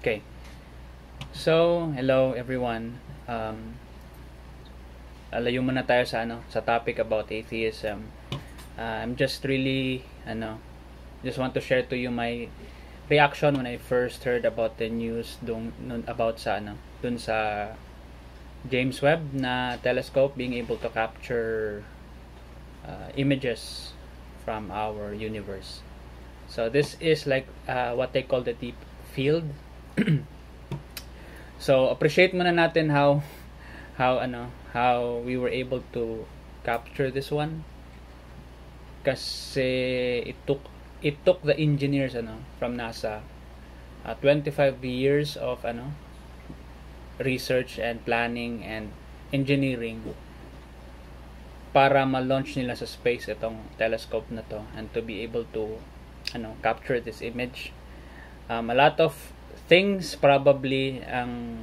Okay. So, hello everyone. Alayo muna tayo sa sa topic about atheism. I'm just really just want to share to you my reaction when I first heard about the news about dun sa James Webb na telescope being able to capture images from our universe. So this is like what they call the deep field. So appreciate muna natin how we were able to capture this one, kasi it took the engineers from NASA 25 years of research and planning and engineering para ma-launch nila sa space itong telescope na to, and to be able to capture this image. A lot of things probably ang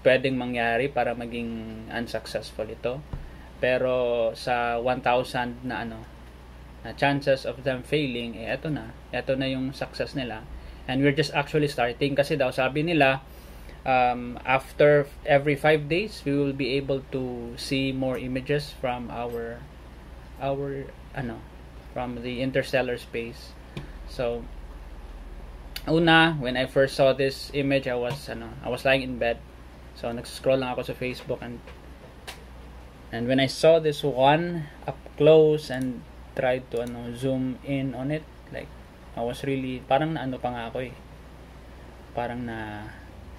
pwedeng mangyari para maging unsuccessful ito, pero sa 1,000 na chances of them failing, eto na yung success nila. And we're just actually starting, kasi daw sabi nila after every 5 days we will be able to see more images from our from the interstellar space. So when I first saw this image, I was lying in bed. So nag-scroll lang ako sa Facebook, and when I saw this one up close and tried to zoom in on it, like I was really parang pa nga ako parang na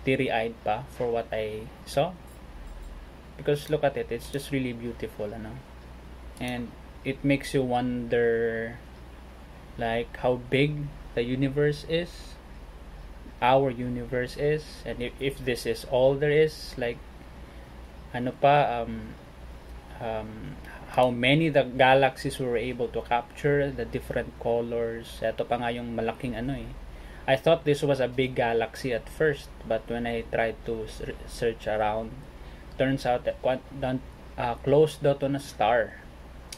teary-eyed pa for what I saw, because look at it, it's just really beautiful, and it makes you wonder like how big the universe is, our universe is, and if this is all there is, like how many the galaxies we were able to capture, the different colors. Ito pa nga yung malaking I thought this was a big galaxy at first, but when I tried to search around, turns out that close daw to na star.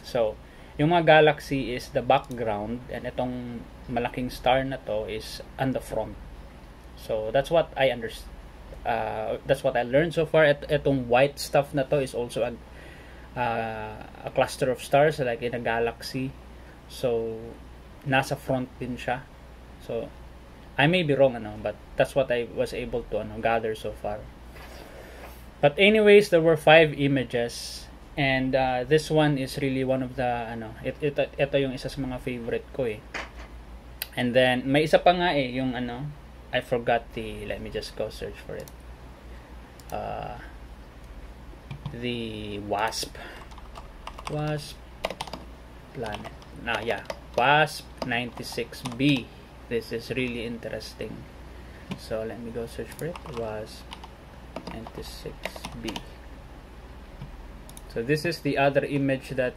So yung mga galaxy is the background, and itong malaking star na to is on the front. So that's what I understand. That's what I learned so far. Itong white stuff na to is also a cluster of stars, like in a galaxy. So nasa front din siya. So I may be wrong, but that's what I was able to gather so far. But anyways, there were 5 images, and this one is really one of the ito yung isa sa mga favorite ko And then may isa pa nga yung I forgot let me just go search for it. The WASP planet. WASP 96b. This is really interesting. So let me go search for it. WASP 96b. So this is the other image that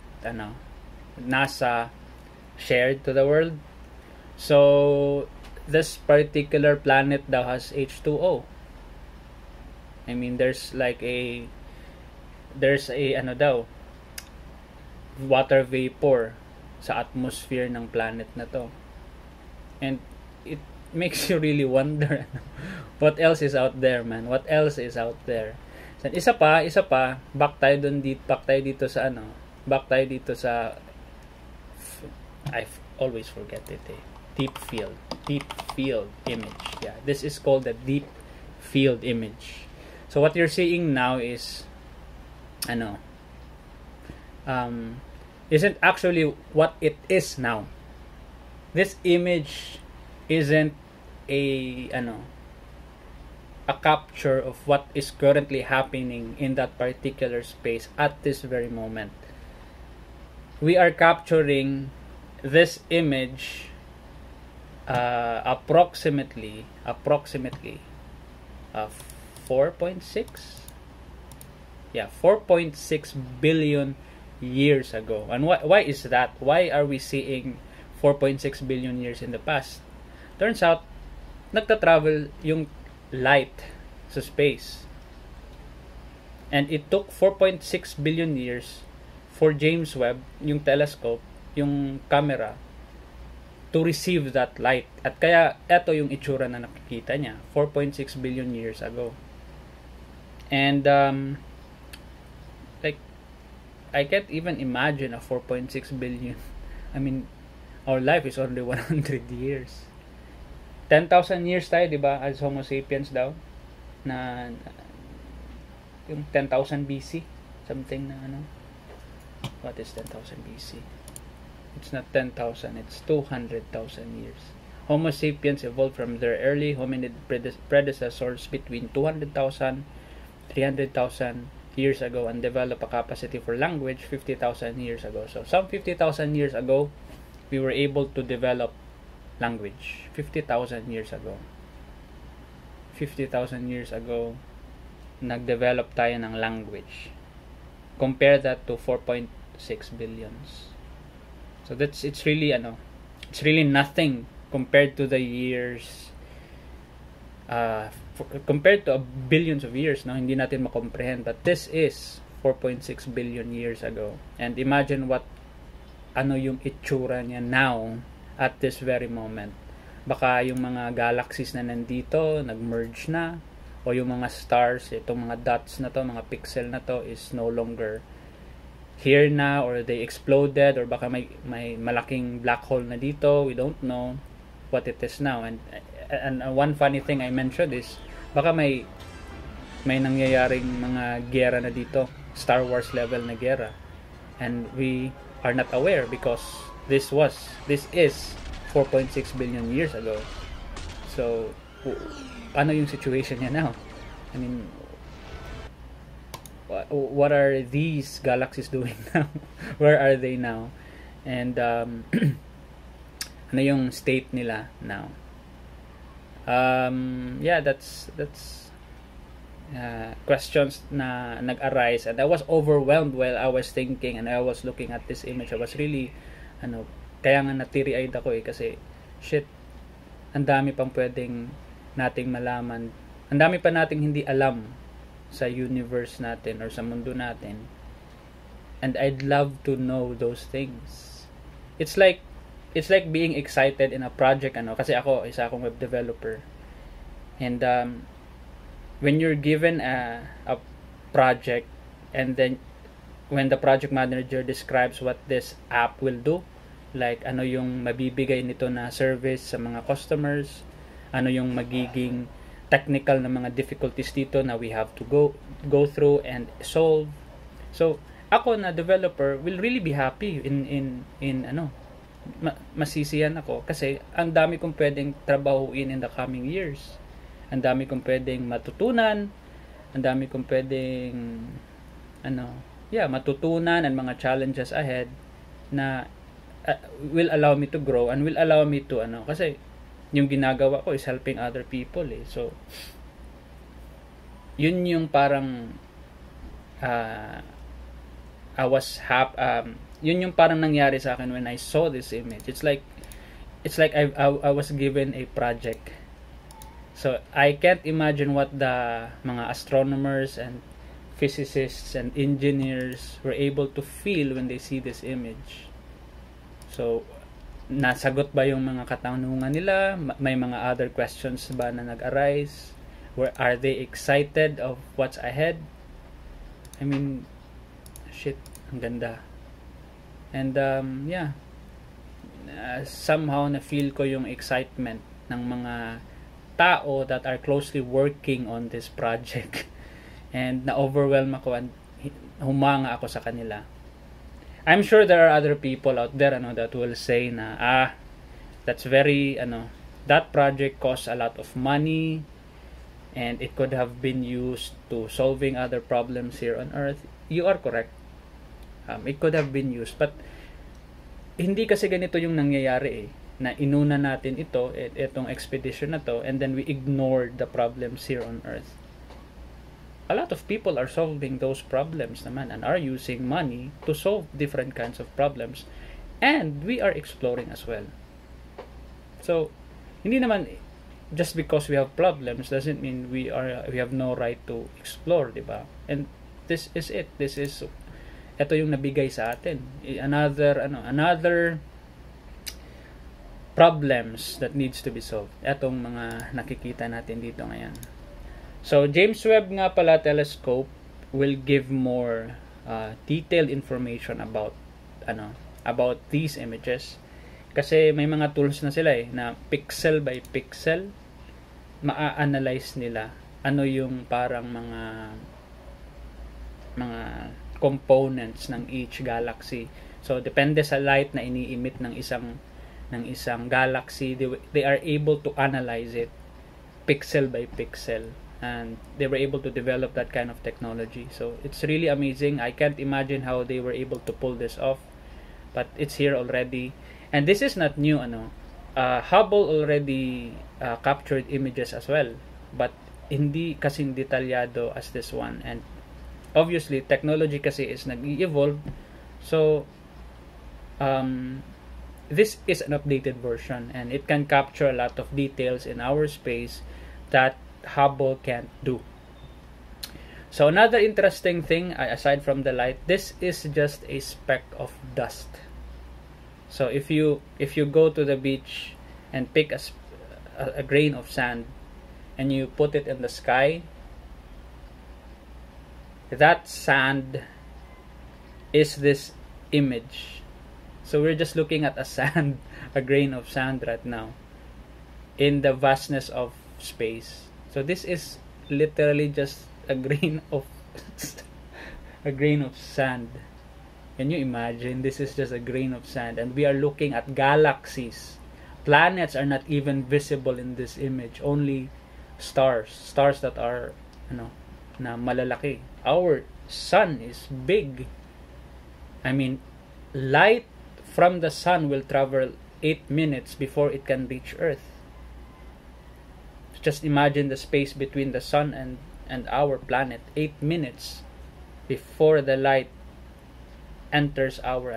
NASA shared to the world. So this particular planet daw has H2O. I mean, there's a water vapor sa atmosphere ng planet na to, and it makes you really wonder what else is out there, man. What else is out there? So, isa pa back tayo dito sa I always forget it deep field image. Yeah, this is called the deep field image. So what you're seeing now is isn't actually what it is now. This image isn't a capture of what is currently happening in that particular space at this very moment. We are capturing this image approximately 4.6 billion years ago. And why is that? Why are we seeing 4.6 billion years in the past? Turns out nagta-travel yung light sa space, and it took 4.6 billion years for James Webb, yung telescope, yung camera, to receive that light. At kaya eto yung itsura na nakikita niya 4.6 billion years ago. And like I can't even imagine a 4.6 billion. I mean, our life is only 100 years. 10,000 years tayo, di ba? As Homo sapiens daw. Na yung 10,000 BC. Something na ano. What is 10,000 BC? It's not 10,000. It's 200,000 years. Homo sapiens evolved from their early hominid predecessors between 200,000, 300,000 years ago and developed a capacity for language 50,000 years ago. So some 50,000 years ago, we were able to develop language. 50,000 years ago. 50,000 years ago, nag-develop tayo ng language. Compare that to 4.6 billions. So it's really nothing compared to the years compared to billions of years, no, hindi natin makomprehend, but this is 4.6 billion years ago. And imagine ano yung itsura niya now at this very moment. Baka yung mga galaxies na nandito nag-merge na, o yung mga stars, itong mga dots na to, mga pixel na to is no longer here na, or they exploded, or baka may malaking black hole na dito. We don't know what it is now. And one funny thing I mentioned is baka may nangyayaring mga gera na dito, Star Wars level na gera, and we are not aware because this is 4.6 billion years ago. So ano yung situation niya now? I mean, what are these galaxies doing now? Where are they now? And ano yung state nila now? That's questions na nag-arise, and I was overwhelmed while I was thinking and I was looking at this image. I was really kaya nga natiri-eyed ako kasi shit, ang dami pang pwedeng nating malaman, ang dami pa nating hindi alam sa universe natin or sa mundo natin, and I'd love to know those things. It's like being excited in a project, kasi isa akong web developer, and when you're given a project, and then when the project manager describes what this app will do, like ano yung mabibigay nito na service sa mga customers, ano yung magiging technical na mga difficulties dito na we have to go through and solve. So ako na developer will really be happy in masisiyan ako kasi ang dami kong pwedeng trabahuin in the coming years. Ang dami kong pwedeng matutunan, ang dami kong pwedeng matutunan, and mga challenges ahead na will allow me to grow and will allow me to kasi yung ginagawa ko is helping other people so yun yung parang yun yung parang nangyari sa akin when I saw this image. It's like I was given a project. So I can't imagine what the mga astronomers and physicists and engineers were able to feel when they see this image. So nasagot ba yung mga katanungan nila? May mga other questions ba na nag-arise? Are they excited of what's ahead? I mean, shit, ang ganda. And somehow na-feel ko yung excitement ng mga tao that are closely working on this project. And na-overwhelm ako and humanga ako sa kanila. I'm sure there are other people out there that will say na that's very that project costs a lot of money and it could have been used to solving other problems here on Earth. You are correct. It could have been used, but hindi kasi ganito yung nangyayari na inuna natin itong expedition na to, and then we ignored the problems here on Earth. A lot of people are solving those problems naman and are using money to solve different kinds of problems, and we are exploring as well. So hindi naman just because we have problems doesn't mean we have no right to explore, diba? And this is it. Ito yung nabigay sa atin. Another problems that needs to be solved. Etong mga nakikita natin dito ngayon. So, James Webb nga pala telescope will give more detailed information about these images. Kasi may mga tools na sila na pixel by pixel maa-analyze nila ano yung parang mga components ng each galaxy. So, depende sa light na ini-emit ng isang galaxy, they are able to analyze it pixel by pixel, and they were able to develop that kind of technology. So it's really amazing. I can't imagine how they were able to pull this off, but it's here already. And this is not new. Hubble already captured images as well, but hindi kasing detalyado as this one. And obviously technology kasi is nag-evolve, so this is an updated version, and it can capture a lot of details in our space that Hubble can't do. So another interesting thing, aside from the light, this is just a speck of dust. So if you go to the beach and pick a grain of sand and you put it in the sky, that sand is this image. So we're just looking at a grain of sand right now in the vastness of space. So this is literally just a grain of sand. Can you imagine? This is just a grain of sand, and we are looking at galaxies. Planets are not even visible in this image. Only stars that are na malalaki. Our sun is big. I mean, light from the sun will travel 8 minutes before it can reach Earth. Just imagine the space between the sun and our planet. 8 minutes before the light enters our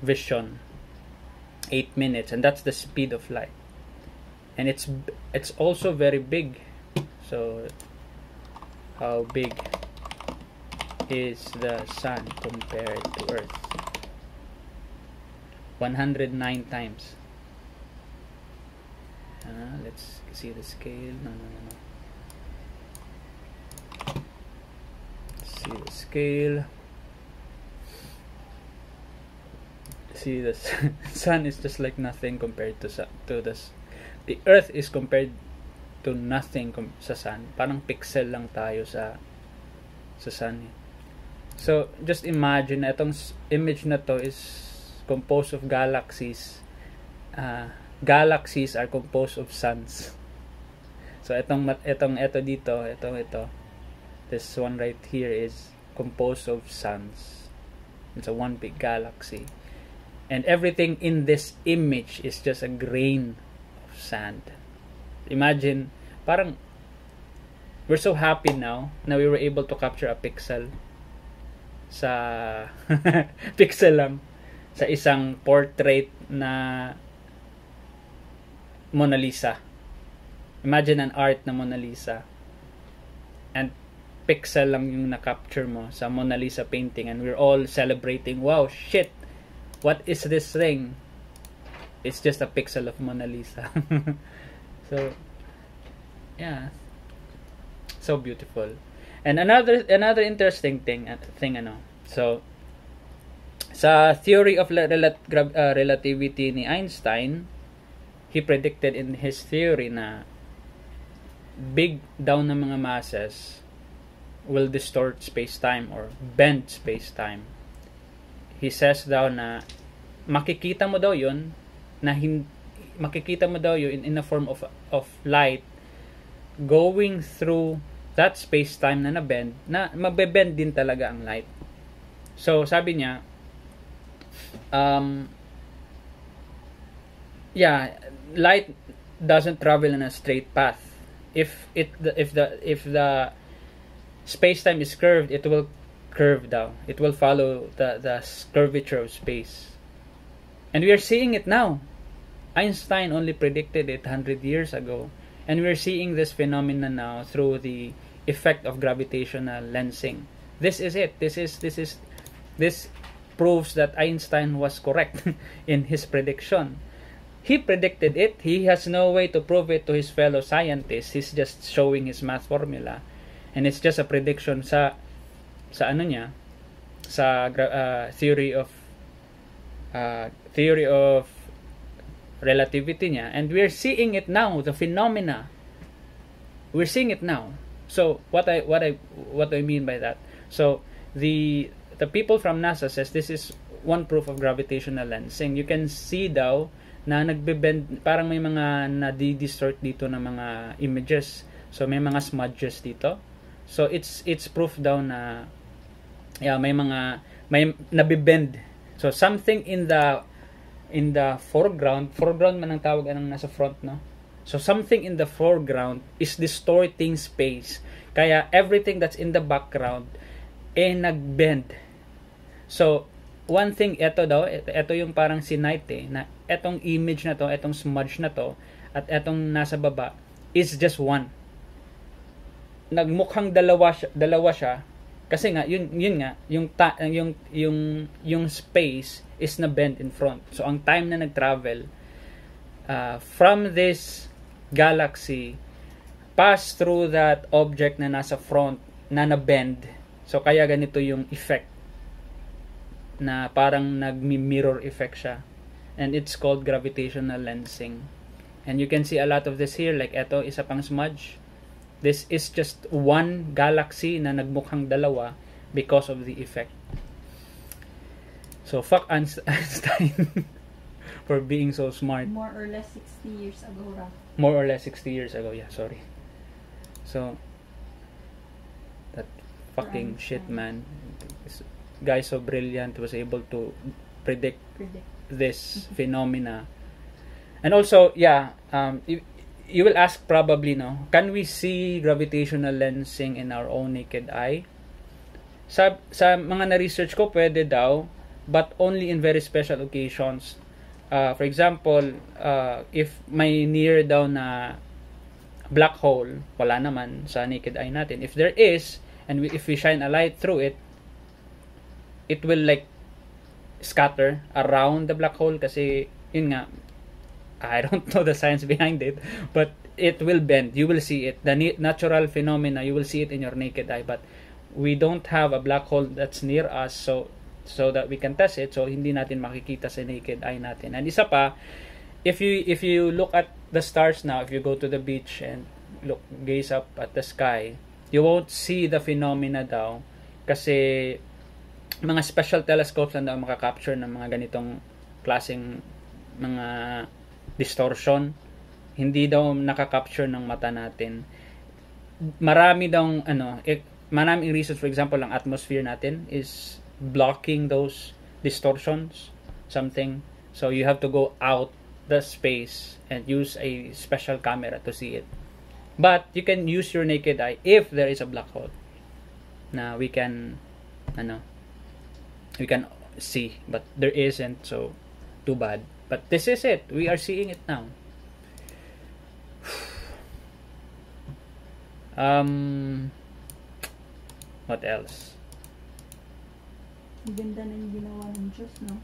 vision. 8 minutes, and that's the speed of light. And it's also very big. So how big is the sun compared to Earth? 109 times. Let's see the scale. No. See the scale. See, the sun is just like nothing compared to this. The Earth is compared to nothing sa sun. Parang pixel lang tayo sa sun. So just imagine, itong image na to is composed of galaxies. Galaxies are composed of suns. So ito dito, this one right here is composed of suns. It's a one big galaxy, and everything in this image is just a grain of sand. Imagine, parang we're so happy now na we were able to capture a pixel sa pixel lang sa isang portrait na Mona Lisa. Imagine an art na Mona Lisa, and pixel lang yung na-capture mo sa Mona Lisa painting, and we're all celebrating, wow, shit, what is this thing? It's just a pixel of Mona Lisa. So yeah, so beautiful. And another interesting thing so sa theory of relativity ni Einstein, he predicted in his theory na big daw na mga masses will distort space-time or bend space-time. He says daw na makikita mo daw yun in a form of light going through that space-time na na-bend, na mabebend din talaga ang light. So sabi niya, light doesn't travel in a straight path. If the space-time is curved, it will curve down. It will follow the curvature of space. And we are seeing it now. Einstein only predicted it 100 years ago, and we are seeing this phenomenon now through the effect of gravitational lensing. This is it. This proves that Einstein was correct in his prediction. He predicted it. He has no way to prove it to his fellow scientists. He's just showing his math formula, and it's just a prediction sa ano niya, sa theory of relativity niya, and we're seeing it now, the phenomena. We're seeing it now. So what I mean by that? So the people from NASA says this is one proof of gravitational lensing. You can see daw na nagbe-bend, parang may mga na-distort dito na mga images. So may mga smudges dito. So it's proof daw na may nabe-bend. So something in the foreground man ang tawag, anong nasa front, no? So something in the foreground is distorting space. Kaya everything that's in the background nag-bend. So one thing, ito yung parang sinight na etong image na to, etong smudge na to, at etong nasa baba is just one. Nagmukhang dalawa siya kasi nga yun nga yung space is na bend in front. So ang time na nag-travel from this galaxy pass through that object na nasa front na na-bend. So kaya ganito yung effect na parang nag-mirror effect siya, and it's called gravitational lensing. And you can see a lot of this here, like eto, isa pang smudge. This is just one galaxy na nagmukhang dalawa because of the effect. So fuck Einstein for being so smart. More or less 60 years ago, Ra. More or less 60 years ago, yeah, sorry. So that fucking shit, man. This guy so brilliant was able to predict this phenomena. And also, you will ask probably, no, can we see gravitational lensing in our own naked eye? Sa mga na-research ko, pwede daw, but only in very special occasions. For example, if may near daw na black hole, wala naman sa naked eye natin. If there is, and if we shine a light through it, it will like scatter around the black hole kasi yun nga, I don't know the science behind it, but it will bend. You will see it. The natural phenomena, you will see it in your naked eye, but we don't have a black hole that's near us, so that we can test it, so hindi natin makikita sa naked eye natin. And isa pa, if you look at the stars now, if you go to the beach and gaze up at the sky, you won't see the phenomena daw kasi mga special telescopes na daw makakapture ng mga ganitong klaseng mga distortion. Hindi daw nakakapture ng mata natin. Marami daw maraming reasons. For example, ang atmosphere natin is blocking those distortions, something. So you have to go out the space and use a special camera to see it. But you can use your naked eye if there is a black hole na we can see, but there isn't, so too bad. But this is it. We are seeing it now. What else? Ganda na yung ginawa ng Diyos, no?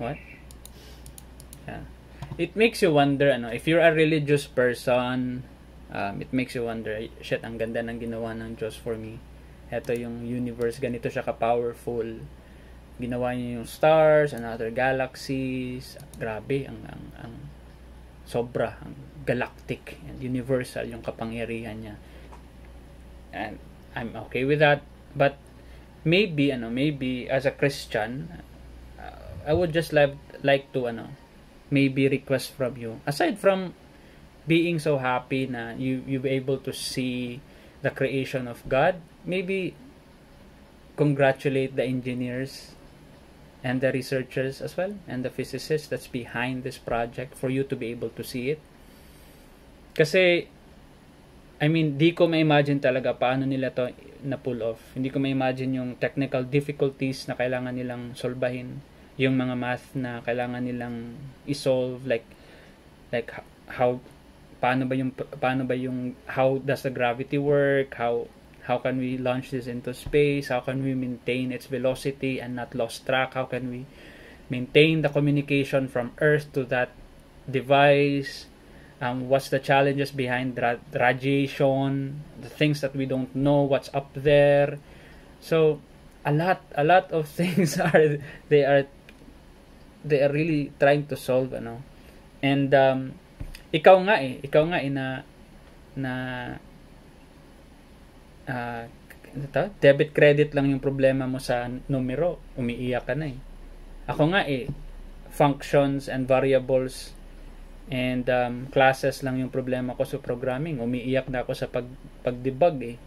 What? Yeah. It makes you wonder, if you're a religious person, it makes you wonder, shit, ang ganda ng ginawa ng Diyos for me. Ito yung universe, ganito siya ka-powerful. Ginawa niya yung stars and other galaxies. Grabe, ang sobra, ang galactic and universal yung kapangyarihan niya. And I'm okay with that. But maybe as a Christian, I would just like to maybe request from you, aside from being so happy na you'll be able to see the creation of God, maybe congratulate the engineers and the researchers as well, and the physicists that's behind this project for you to be able to see it. Kasi di ko ma-imagine talaga paano nila to na-pull off. Hindi ko ma-imagine yung technical difficulties na kailangan nilang solbahin, yung mga math na kailangan nilang i-solve, like how paano ba yung how does the gravity work, how How can we launch this into space? How can we maintain its velocity and not lost track? How can we maintain the communication from Earth to that device? What's the challenges behind radiation? The things that we don't know, what's up there. So a lot of things they are really trying to solve, ano. And ikaw nga na debit credit lang yung problema mo sa numero, umiiyak ka na eh. Ako nga functions and variables and classes lang yung problema ko sa programming, umiiyak na ako sa pagdebug eh.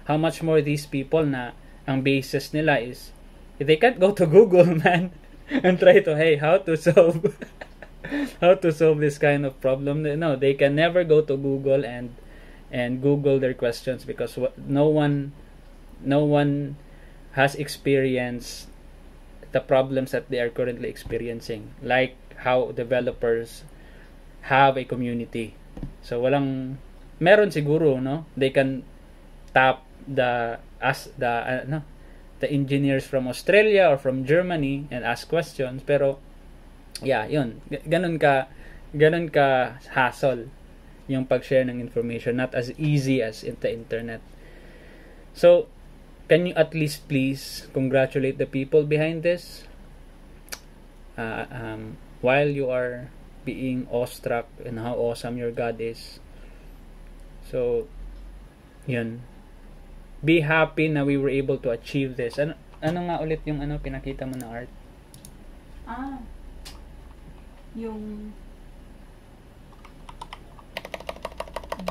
How much more these people na ang basis nila is they can't go to Google, man, and try to how to solve this kind of problem. No, they can never go to Google and Google their questions, because no one has experienced the problems that they are currently experiencing, like how developers have a community. So meron siguro, no, they can tap the engineers from Australia or from Germany and ask questions, pero yun, ganun ka hassle yung pag-share ng information, not as easy as in the internet. So can you at least please congratulate the people behind this while you are being awestruck in how awesome your God is. So yun, be happy na we were able to achieve this. Ano nga ulit yung pinakita mo na art? Yung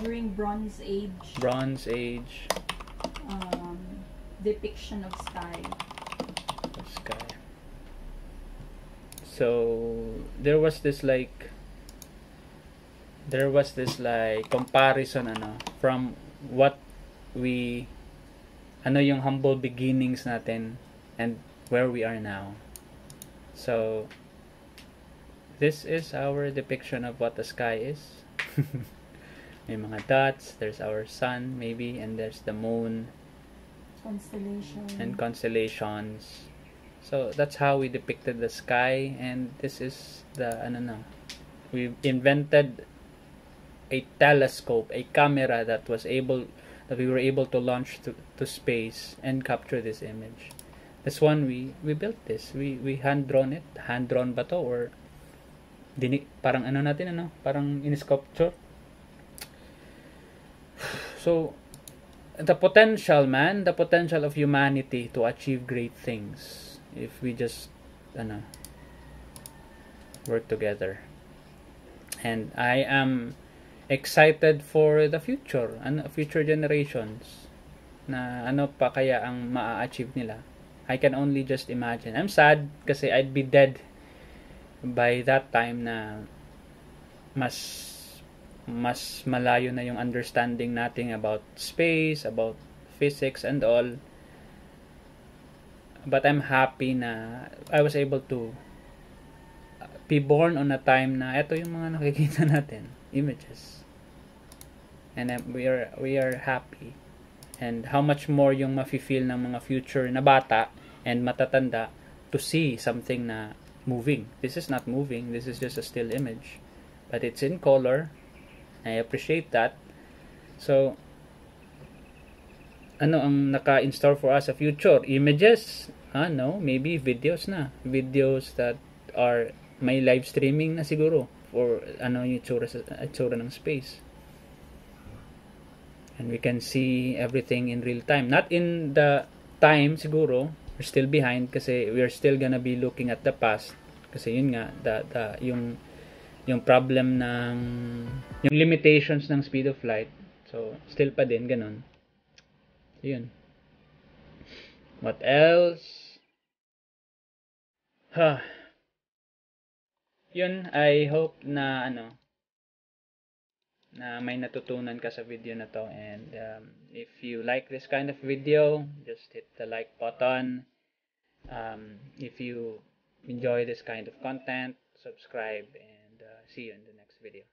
during Bronze Age depiction of sky. So there was this like comparison from what we yung humble beginnings natin and where we are now. So this is our depiction of what the sky is. May mga dots, there's our sun maybe, and there's the moon and constellations. So that's how we depicted the sky, and this is the we invented a telescope, a camera that we were able to launch to space and capture this image. This one we built this. We hand drawn it. Hand drawn ba to or parang parang in sculpture. So the potential of humanity to achieve great things if we just work together. And I am excited for the future and future generations na pa kaya ang maa-achieve nila. I can only just imagine. I'm sad kasi I'd be dead by that time na mas malayo na yung understanding natin about space, about physics and all. But I'm happy na I was able to be born on a time na eto yung mga nakikita natin, images. And we are happy. And how much more yung mafe-feel ng mga future na bata and matatanda to see something na moving. This is not moving. This is just a still image. But it's in color. I appreciate that. So, ano ang naka-install for us sa future? Images? No. Maybe videos na. Videos that are may live streaming na siguro for yung itsura ng space. And we can see everything in real time. Not in the time siguro. We're still behind kasi we're still gonna be looking at the past. Kasi yun nga, yung problem ng yung limitations ng speed of light. So, still pa din, ganun. Yun. What else? Yun, I hope na na may natutunan ka sa video na to, and if you like this kind of video, just hit the like button. If you enjoy this kind of content, subscribe, and see you in the next video.